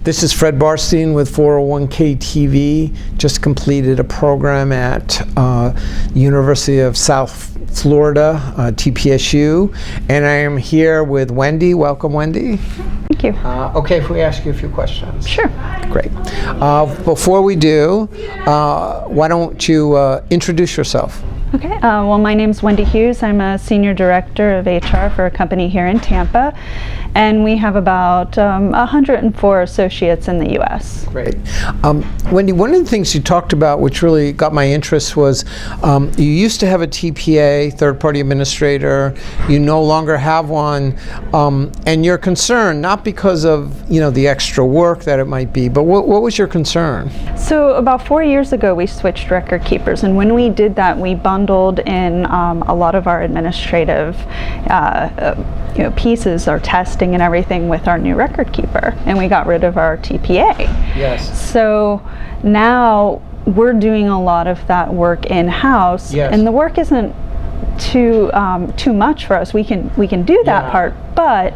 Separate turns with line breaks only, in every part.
This is Fred Barstein with 401k TV. Just completed a program at University of South Florida, TPSU, and I am here with Wendy. Welcome, Wendy.
Thank you.
Okay, if we ask you a few questions.
Sure.
Great. Before we do, why don't you introduce yourself?
Okay. Well, my name's Wendy Hughes. I'm a senior director of HR for a company here in Tampa, and we have about 104 associates in the U.S.
Great. Wendy, one of the things you talked about which really got my interest was you used to have a TPA, third-party administrator. You no longer have one, and you're concerned not because of the extra work that it might be, but what was your concern?
So about 4 years ago, we switched record keepers, and when we did that, we bundled in a lot of our administrative pieces, our testing and everything, with our new record keeper, and we got rid of our TPA.
Yes.
So now we're doing a lot of that work in-house,
yes.
And the work isn't too much for us. We can do that part, but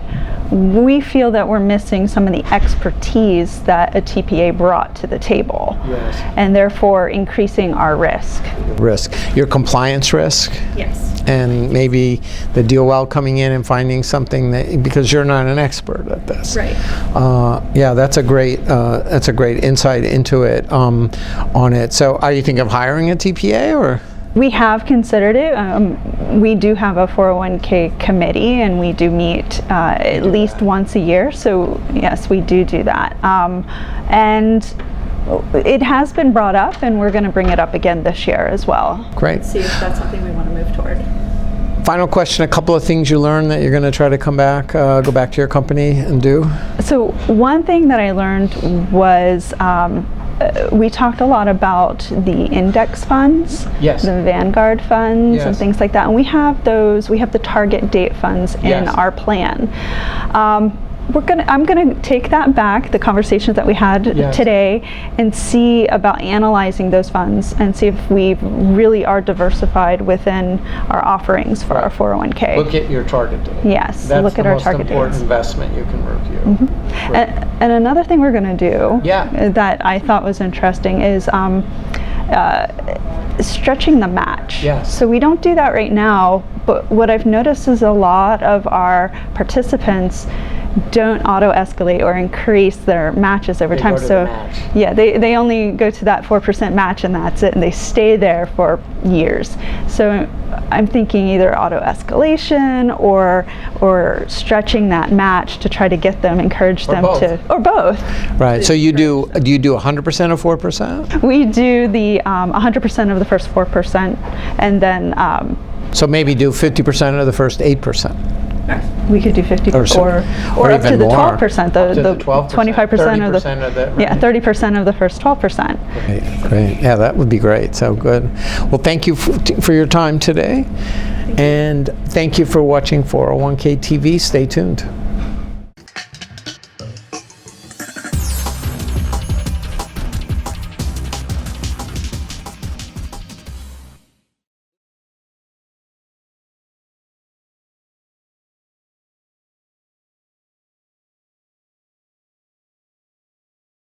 we feel that we're missing some of the expertise that a TPA brought to the table,
yes.
And therefore increasing our risk.
Your compliance risk?
Yes.
And maybe the DOL coming in and finding something that, because you're not an expert at this.
Right.
Yeah, that's a great insight into it, on it. So are you thinking of hiring a TPA, or?
We have considered it. We do have a 401k committee, and we do meet at least once a year. So yes, we do that. And it has been brought up, and we're going to bring it up again this year as well.
Great.
See if that's something we want to move toward.
Final question, a couple of things you learned that you're going to try to go back to your company and do?
So one thing that I learned was we talked a lot about the index funds,
yes.
The Vanguard funds,
yes.
and things like that. And we have those. We have the target date funds in
yes.
our plan. I'm gonna take that back, the conversations that we had
yes.
today, and see about analyzing those funds and see if we really are diversified within our offerings for our 401k.
Look at your target date.
Yes,
that's
look at our target
That's the most important
dates.
investment you can review.
Mm-hmm. And another thing we're going to do that I thought was interesting is stretching the match.
Yes.
So we don't do that right now, but what I've noticed is a lot of our participants don't auto-escalate or increase their matches over time. So yeah, they only go to that 4% match, and that's it, and they stay there for years. So I'm thinking either auto-escalation or stretching that match to try to get them, encourage them to, or both.
Right. So do you do 100% of 4%?
We do the 100% of the first 4%, and then
so maybe do 50% of the first 8%.
We could do 50 or up to the 12%, the 25%
30% of the right.
Yeah, 30% of the first 12%.
Great. Yeah, that would be great. So good. Well, thank you for your time today, and thank you for watching 401k TV. Stay tuned.